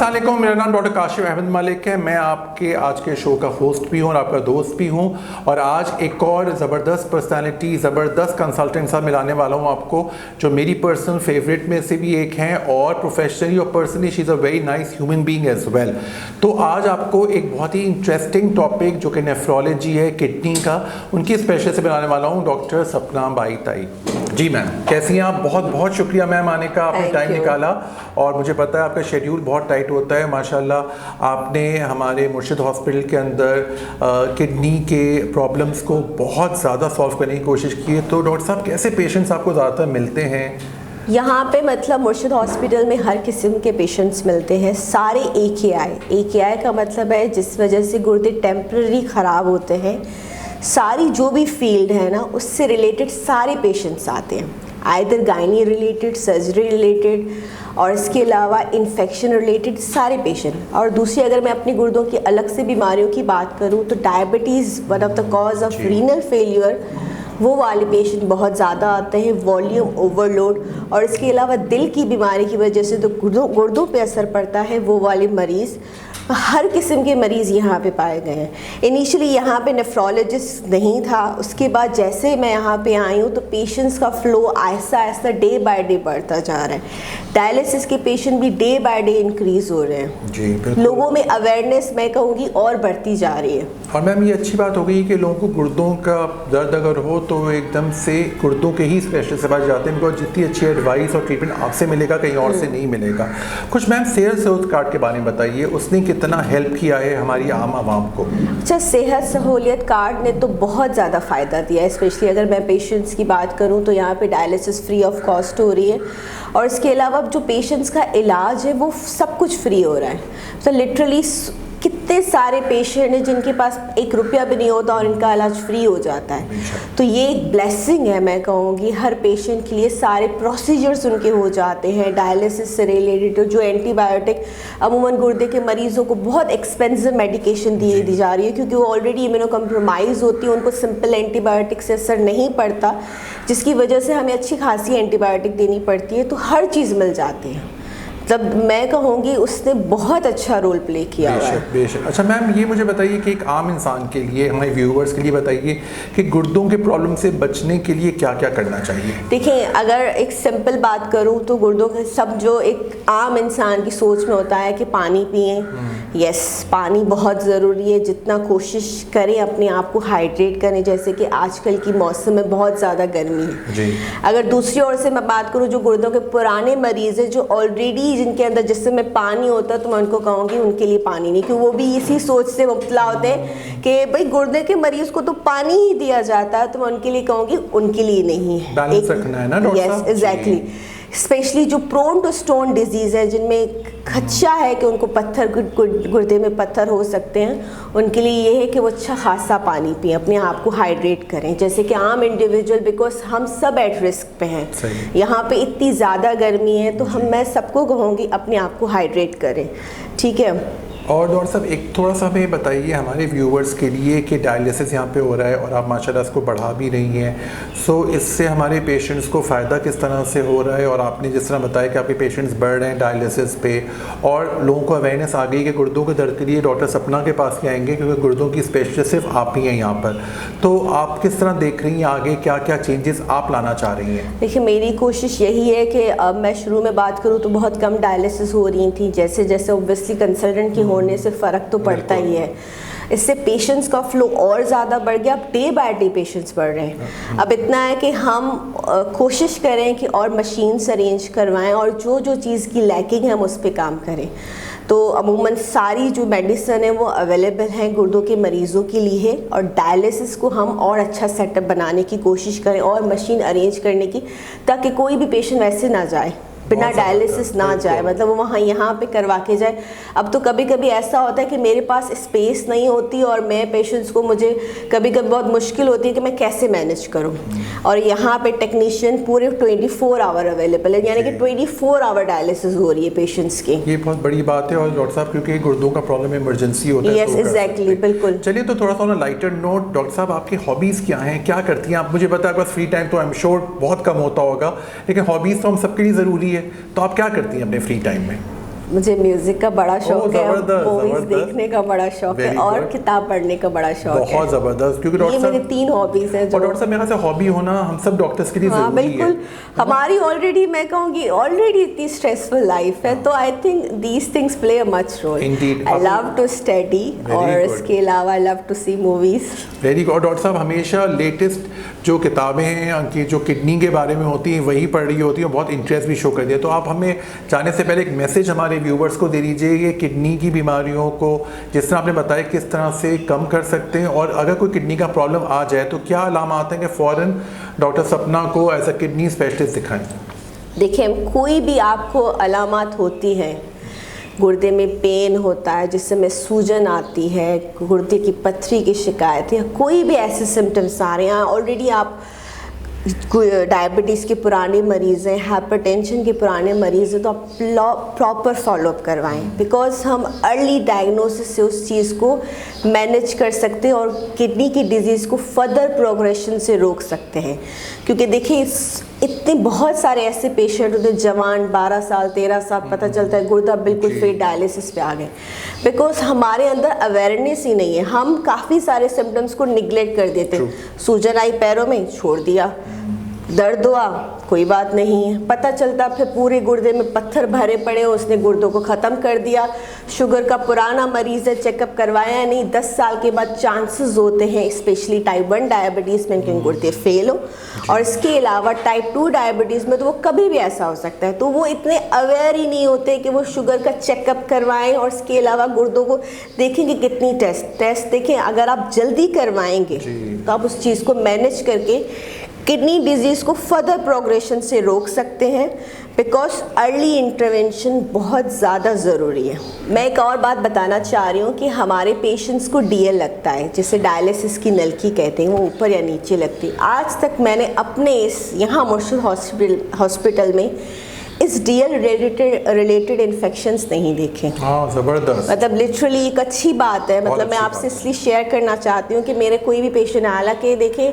अस्सलाम वालेकुम, मेरा नाम डॉक्टर काशिफ अहमद मलिक है। मैं आपके आज के शो का होस्ट भी हूँ और आपका दोस्त भी हूँ। और आज एक और ज़बरदस्त पर्सनालिटी, ज़बरदस्त कंसल्टेंट साथ मिलाने वाला हूँ आपको, जो मेरी पर्सनल फेवरेट में से भी एक हैं और प्रोफेशनली और personally she is a very nice human being as well. तो आज आपको एक बहुत ही इंटरेस्टिंग टॉपिक जो कि नेफ्रोलॉजी है, किडनी का, उनकी स्पेशलिस्ट से मिलाने वाला हूँ, डॉक्टर सपना बाई ताई। जी मैम, कैसी हैं आप? बहुत बहुत शुक्रिया मैम आने का, आपने टाइम निकाला। और मुझे पता है आपका शेड्यूल बहुत टाइट होता है। माशाल्लाह आपने हमारे मुर्शिद हॉस्पिटल के अंदर किडनी के प्रॉब्लम्स को बहुत ज़्यादा सॉल्व करने की कोशिश की है। तो डॉक्टर साहब, कैसे पेशेंट्स आपको ज़्यादातर मिलते हैं? यहाँ पे मतलब मुर्शिद हॉस्पिटल में हर किस्म के पेशेंट्स मिलते हैं, सारे AKI का मतलब है जिस वजह से गुर्दे टेम्पररी ख़राब होते हैं। सारी जो भी फील्ड है ना, उससे रिलेटेड सारे पेशेंट्स आते हैं, either gynae related, surgery related और इसके अलावा इन्फेक्शन रिलेटेड सारे पेशेंट। और दूसरी, अगर मैं अपनी गुर्दों की अलग से बीमारियों की बात करूँ तो diabetes one of the cause of renal failure, वो वाले पेशेंट बहुत ज़्यादा आते हैं, वॉल्यूम ओवरलोड, और इसके अलावा दिल की बीमारी की वजह से तो गुर्दों पे असर पड़ता है, वो वाले मरीज़, हर किस्म के मरीज़ यहाँ पे पाए गए हैं। इनिशियली यहाँ पे नेफ्रोलॉजिस्ट नहीं था, उसके बाद जैसे मैं यहाँ पे आई हूँ तो पेशेंट्स का flow Aahista Aahista day by day बढ़ता जा रहा है। डायलिसिस के पेशेंट भी डे बाय डे इंक्रीज़ हो रहे हैं जी। लोगों में अवेयरनेस, मैं कहूँगी, और बढ़ती जा रही है। और मैम, ये अच्छी बात हो गई कि लोगों को गुर्दों का दर्द अगर हो तो एकदम से गुर्दों के ही स्पेशलिस्ट के पास जाते हैं, बिकॉज जितनी अच्छी एडवाइस और ट्रीटमेंट आपसे मिलेगा कहीं और से नहीं मिलेगा। कुछ मैम सेहत सहूलियत कार्ड के बारे में बताइए, उसने कितना हेल्प किया है हमारी आम आवाम को? अच्छा, सेहत सहूलियत कार्ड ने तो बहुत ज़्यादा फ़ायदा दिया है। स्पेशली अगर मैं पेशेंट्स की बात करूं तो यहाँ पे डायलिसिस फ्री ऑफ कॉस्ट हो रही है, और इसके अलावा जो पेशेंट्स का इलाज है वो सब कुछ फ्री हो रहा है। तो लिटरली कितने सारे पेशेंट हैं जिनके पास 1 रुपया भी नहीं होता और इनका इलाज फ्री हो जाता है। तो ये एक ब्लेसिंग है, मैं कहूँगी, हर पेशेंट के लिए। सारे प्रोसीजर्स उनके हो जाते हैं, डायलिसिस से रिलेटेड जो एंटीबायोटिक, अमूमन गुर्दे के मरीज़ों को बहुत एक्सपेंसिव मेडिकेशन दी जा रही है क्योंकि वो ऑलरेडी इम्यूनो कम्प्रोमाइज़ होती है, उनको सिंपल एंटीबायोटिक से असर नहीं पड़ता, जिसकी वजह से हमें अच्छी खासी एंटीबायोटिक देनी पड़ती है। तो हर चीज़ मिल जाती है। तब मैं कहूँगी उसने बहुत अच्छा रोल प्ले किया हुआ है। बेशक। अच्छा मैम, ये मुझे बताइए कि एक आम इंसान के लिए, हमारे व्यूअर्स के लिए बताइए कि गुर्दों के प्रॉब्लम से बचने के लिए क्या क्या करना चाहिए? देखिए, अगर एक सिंपल बात करूँ तो गुर्दों के सब जो एक आम इंसान की सोच में होता है कि पानी पिएं। यस, पानी बहुत ज़रूरी है। जितना कोशिश करें अपने आप को हाइड्रेट करें, जैसे कि आजकल की मौसम में बहुत ज़्यादा गर्मी है जी। अगर दूसरी ओर से मैं बात करूँ, जो गुर्दों के पुराने मरीज़ हैं, जो ऑलरेडी जिनके अंदर जिस्म में पानी होता है, तो मैं उनको कहूँगी उनके लिए पानी नहीं, क्योंकि वो भी इसी सोच से मुब्तला होते हैं कि भाई गुर्दे के मरीज़ को तो पानी ही दिया जाता है, तो मैं उनके लिए कहूँगी उनके लिए नहीं है। बैलेंस रखना है ना डॉक्टर साहब? Yes, exactly. स्पेशली जो प्रोन टू स्टोन डिजीज़ है, जिनमें खदशा है कि उनको पत्थर, गुर्दे में पत्थर हो सकते हैं, उनके लिए ये है कि वो अच्छा खासा पानी पिए, अपने आप को हाइड्रेट करें। जैसे कि आम इंडिविजुअल, बिकॉज हम सब एट रिस्क पे हैं, यहाँ पे इतनी ज़्यादा गर्मी है, तो मैं सबको कहूँगी अपने आप को हाइड्रेट करें, ठीक है। और डॉक्टर साहब, एक थोड़ा सा हमें बताइए हमारे व्यूअर्स के लिए कि डायलिसिस यहाँ पे हो रहा है और आप माशाल्लाह इसको बढ़ा भी रही हैं, सो इससे हमारे पेशेंट्स को फ़ायदा किस तरह से हो रहा है? और आपने जिस तरह बताया कि आपके पेशेंट्स बढ़ रहे हैं डायलिसिस पे, और लोगों को अवेयरनेस आ गई कि गुर्दों के दर्द के लिए डॉक्टर सपना के पास ही आएंगे क्योंकि गुर्दों की स्पेशलिस्ट सिर्फ आप ही हैं यहाँ पर। तो आप किस तरह देख रही हैं आगे, क्या क्या चेंजेस आप लाना चाह रही हैं? देखिए, मेरी कोशिश यही है कि अब मैं शुरू में बात करूँ तो बहुत कम डायलिसिस हो रही थी, जैसे जैसे ऑब्वियसली कंसल्टेंट की होने से फ़र्क तो पड़ता ही है। इससे पेशेंट्स का फ्लो और ज़्यादा बढ़ गया। अब डे बाय डे पेशेंट्स बढ़ रहे हैं। अब इतना है कि हम कोशिश करें कि और मशीन्स अरेंज करवाएं और जो जो चीज़ की लैकिंग है हम उस पर काम करें। तो अमूमन सारी जो मेडिसिन है वो अवेलेबल हैं गुर्दों के मरीज़ों के लिए, और डायलिसिस को हम और अच्छा सेटअप बनाने की कोशिश करें और मशीन अरेंज करने की, ताकि कोई भी पेशेंट वैसे ना जाए, बिना डायलिसिस ना जाए, मतलब वो वहाँ यहाँ पे करवा के जाए। अब तो कभी कभी ऐसा होता है कि मेरे पास स्पेस नहीं होती और मैं पेशेंट्स को, मुझे कभी कभी बहुत मुश्किल होती है कि मैं कैसे मैनेज करूँ, और यहाँ पे टेक्नीशियन पूरे 24 आवर अवेलेबल है, यानी कि 24 आवर डायलिसिस हो रही है पेशेंट्स की। ये बहुत बड़ी बात है। और डॉक्टर साहब, क्योंकि गुर्दों का प्रॉब्लम इमरजेंसी होता है। यस, एग्जैक्टली, बिल्कुल। चलिए, तो थोड़ा सा लाइटर नोट, डॉक्टर साहब आपकी हॉबीज़ क्या हैं, क्या करती हैं आप? मुझे पता है आपका फ्री टाइम तो आई एम श्योर बहुत कम होता होगा, लेकिन हॉबीज़ तो हम सबके लिए ज़रूरी है, तो आप क्या करती हैं अपने फ्री टाइम में? मुझे म्यूजिक का बड़ा शौक है, जबरदस्त, मूवीज जबरदस्त। देखने का बड़ा शौक है Very और good। किताब पढ़ने का बड़ा शौक है। बहुत जबरदस्त, क्योंकि ये डॉक्टर मेरी साहब 3 हॉबीज हैं और जो डॉक्टर साहब मेरे ख्याल से हॉबी होना हम सब डॉक्टर्स के लिए हाँ जरूरी है। बिल्कुल, हमारी ऑलरेडी मैं कहूँगी ऑलरेडी इतनी स्ट्रेसफुल लाइफ है, तो I think these things play a much role. Indeed। I love to study Very और good। इसके अलावा I love to see movies. Very good. Doctor साहब हमेशा लेटेस्ट जो किताबें हैं उनकी जो किडनी के बारे में होती हैं वही पढ़ रही होती हैं, बहुत इंटरेस्ट भी शो कर दिया। तो आप हमें जाने से पहले एक मैसेज हमारे व्यूवर्स को दे दीजिए कि किडनी की बीमारियों को जिस तरह आपने बताया किस तरह से कम कर सकते हैं, और अगर कोई किडनी का प्रॉब्लम आ जाए तो क्या अलामात हैं कि फ़ौरन डॉक्टर सपना को एज अ किडनी स्पेशलिस्ट दिखाएं। देखिए, कोई भी आपको अलामत होती है, गुर्दे में पेन होता है, जिसमें सूजन आती है, गुर्दे की पथरी की शिकायत है, कोई भी ऐसे सिम्टम्स आ रहे हैं, ऑलरेडी आप डायबिटीज़ के पुराने मरीज़ हैं, हाइपरटेंशन के पुराने मरीज़ हैं, तो आप प्रॉपर फॉलोअप करवाएं, बिकॉज हम अर्ली डायग्नोसिस से उस चीज़ को मैनेज कर सकते हैं और किडनी की डिजीज़ को फर्दर प्रोग्रेशन से रोक सकते हैं। क्योंकि देखिए, इतने बहुत सारे ऐसे पेशेंट होते हैं जवान 12 साल 13 साल, पता चलता है गुर्दा बिल्कुल फिर डायलिसिस पे आ गए, बिकॉज हमारे अंदर अवेयरनेस ही नहीं है। हम काफ़ी सारे सिम्टम्स को निगलेक्ट कर देते हैं। सूजन आई पैरों में, छोड़ दिया, दर्द हुआ, कोई बात नहीं है, पता चलता फिर पूरे गुर्दे में पत्थर भरे पड़े, उसने गुर्दों को ख़त्म कर दिया। शुगर का पुराना मरीज़ है, चेकअप करवाया नहीं, 10 साल के बाद चांसेस होते हैं स्पेशली टाइप 1 डायबिटीज़ में कि गुर्दे फेल हो, और इसके अलावा टाइप 2 डायबिटीज़ में तो वो कभी भी ऐसा हो सकता है। तो वो इतने अवेयर ही नहीं होते कि वो शुगर का चेकअप करवाएं, और इसके अलावा गुर्दों को देखेंगे कितनी टेस्ट देखें। अगर आप जल्दी करवाएंगे तो आप उस चीज़ को मैनेज करके किडनी डिजीज़ को फर्दर प्रोग्रेशन से रोक सकते हैं, बिकॉज अर्ली इंटरवेंशन बहुत ज़्यादा ज़रूरी है। मैं एक और बात बताना चाह रही हूँ कि हमारे पेशेंट्स को डीएल लगता है, जिसे डायलिसिस की नलकी कहते हैं, वो ऊपर या नीचे लगती है। आज तक मैंने अपने इस यहाँ मुर्शिद हॉस्पिटल में इस डीएल रिलेटेड इन्फेक्शंस नहीं देखे। हाँ, ज़बरदस्त। मतलब लिटरली एक अच्छी बात है। मतलब मैं आपसे इसलिए शेयर करना चाहती हूँ कि मेरे कोई भी पेशेंट, हालांकि देखें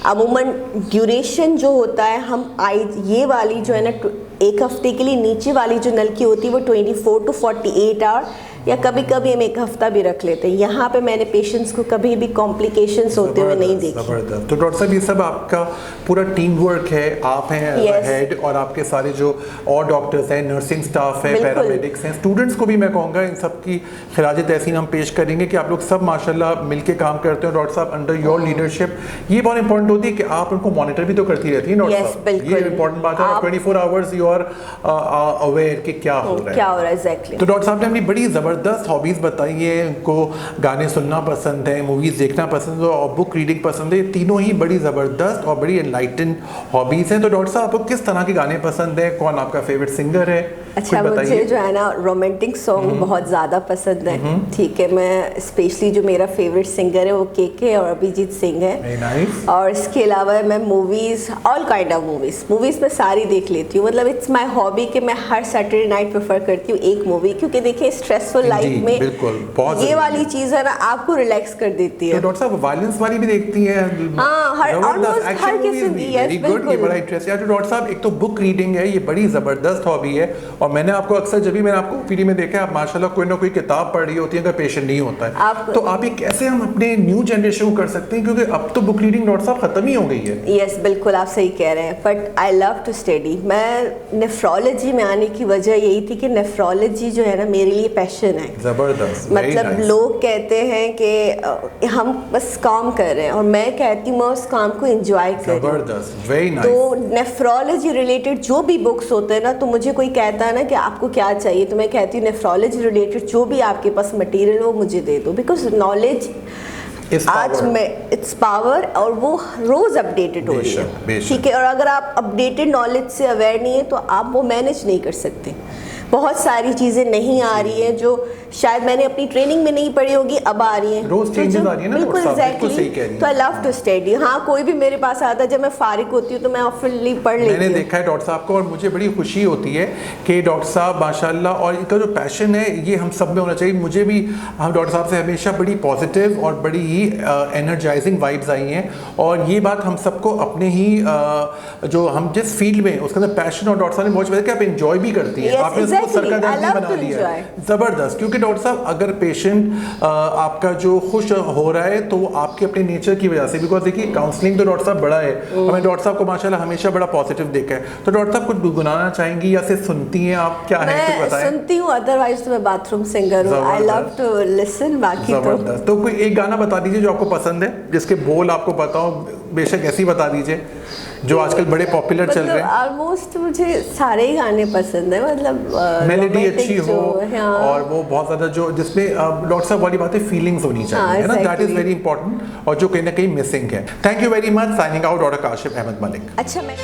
अमूमन ड्यूरेशन जो होता है, हम ये वाली जो है ना 1 हफ्ते के लिए नीचे वाली जो नलकी होती है वो 24 to 48 आवर या कभी कभी हम 1 हफ्ता भी रख लेते हैं। यहाँ पे मैंने पेशेंट्स को कभी भी कॉम्प्लिकेशंस होते हुए नहीं देखे। जबरदस्त। तो डॉक्टर साहब ये सब आपका पूरा टीम वर्क है, आप हैं हेड और आपके सारे जो और डॉक्टर्स हैं, नर्सिंग स्टाफ है, पैरामेडिक्स हैं, स्टूडेंट्स को भी मैं कहूँगा इन सब की खिराज तहसीन हम पेश करेंगे कि आप लोग सब माशाल्लाह मिलके काम करते हैं। डॉक्टर साहब अंडर योर लीडरशिप ये बहुत इंपॉर्टेंट होती है कि आप उनको मॉनिटर भी तो करती रहती है डॉक्टर साहब, ये इंपॉर्टेंट बात है। 24 आवर्स यू आर अवेयर कि क्या हो रहा है एग्जैक्टली। तो डॉक्टर साहब ने अपनी बड़ी ज़बरदस्त हॉबीज़ बताई है, उनको गाने सुनना पसंद है, मूवीज़ देखना पसंद है और बुक रीडिंग पसंद है। ये तीनों ही बड़ी ज़बरदस्त और बड़ी एनलाइटेंड हॉबीज़ हैं। तो डॉक्टर साहब आपको किस तरह के गाने पसंद है, कौन आपका फेवरेट सिंगर है? अच्छा, मुझे जो है ना रोमांटिक सॉन्ग बहुत ज़्यादा पसंद है। ठीक है, मैं स्पेशली जो मेरा फेवरेट सिंगर है वो के और अभिजीत सिंह है। nice। और इसके अलावा मैं movies, all kind of movies मैं सारी देख लेती हूँ। मतलब इट्स माय हॉबी कि मैं हर सैटरडे नाइट प्रेफर करती हूँ एक मूवी, क्योंकि देखिए स्ट्रेसफुल लाइफ में ये वाली चीज़ है ना आपको रिलैक्स कर देती है। तो डॉक्टर साहब वायलेंस वाली भी देखती हैं? हाँ, हर किस्म की। वेरी गुड, ये बड़ा इंटरेस्ट है। तो डॉक्टर साहब एक तो बुक रीडिंग है, ये बड़ी ज़बरदस्त हॉबी है और मैंने आपको अक्सर जब भी मैंने आपको ओपीडी में देखा है आप माशाल्लाह कोई ना कोई किताब पढ़ रही होती है अगर पेशेंट नहीं होता है। तो आप ये कैसे हम अपने न्यू जनरेशन को कर सकते हैं, क्योंकि अब तो बुक रीडिंग डॉक्टर साहब खत्म ही हो गई है। यस, बिल्कुल आप सही कह रहे हैं, but I love to study. मैं नेफ्रोलॉजी में आने की वजह यही थी कि नेफ्रोलॉजी जो है ना मेरे लिए पैशन है। जबरदस्त। मतलब लोग कहते हैं कि हम बस काम कर रहे हैं और मैं कहती हूँ मैं उस काम को एंजॉय कर रही हूँ। जबरदस्त, वेरी नाइस। तो नेफ्रोलॉजी रिलेटेड जो भी बुक्स होते हैं ना, तो मुझे कोई कहता है ना कि आपको क्या चाहिए, तो मैं कहती हूँ नेफ्रोलॉजी रिलेटेड जो भी आपके पास मटेरियल हो मुझे दे दो, बिकॉज नॉलेज आज में इट्स पावर और वो रोज अपडेटेड हो रही है। ठीक है, और अगर आप अपडेटेड नॉलेज से अवेयर नहीं है तो आप वो मैनेज नहीं कर सकते। बहुत सारी चीज़ें नहीं आ रही हैं जो शायद मैंने अपनी ट्रेनिंग में नहीं पढ़ी होगी, अब आ रही हैं। रोज चेंजेस आ रही है ना। बिल्कुल एग्जैक्टली। तो आई लव टू स्टडी। हाँ, कोई भी मेरे पास आता है जब मैं फारिग होती हूँ तो मैं ऑफिसली पढ़ लेती हूँ। मैंने देखा है डॉक्टर साहब को और मुझे बड़ी खुशी होती है कि डॉक्टर साहब माशाल्लाह, और इनका जो पैशन है ये हम सब में होना चाहिए। मुझे भी हम डॉक्टर साहब से हमेशा बड़ी पॉजिटिव और बड़ी ही एनर्जाइजिंग वाइब्स आई हैं और ये बात हम सबको अपने ही जो हम जिस फील्ड में उसके अंदर पैशन और डॉक्टर साहब ने बहुत बताया कि आप एंजॉय भी करती हैं। आपने को सरकादर्दी बना लिया है। जबरदस्त, क्योंकि डॉक्टर साहब अगर पेशेंट आपका जो खुश हो रहा है तो वो आपके अपने नेचर की वजह से, बिकॉज देखिए काउंसलिंग तो डॉक्टर साहब बड़ा है और मैं डॉक्टर साहब को माशाल्लाह हमेशा बड़ा पॉजिटिव देखा है, तो डॉक्टर साहब कुछ गुनगुनाना चाहेंगी या सिर्फ सुनती हैं आप, क्या है कुछ बताएं? सुनती हूँ, अदरवाइज तो मैं बाथरूम सिंगर हूँ, आई लव टू लिसन। बाकी जबरदस्त, तो कोई एक गाना बता दीजिए जो आपको पसंद है, जिसके बोल आपको पता हो, बेशक ऐसे ही बता दीजिए जो आजकल बड़े पॉपुलर चल रहे हैं। ऑलमोस्ट मुझे सारे ही गाने पसंद है, मतलब मेलोडी अच्छी हो और वो बहुत ज्यादा जो जिसमें डॉक्टर साहब वाली बातें फीलिंग्स होनी चाहिए, है ना, दैट इज वेरी इंपॉर्टेंट, और जो कहीं ना कहीं मिसिंग है। Thank you very much. Signing out, doctor Kashif Ahmad Malik. अच्छा, मैं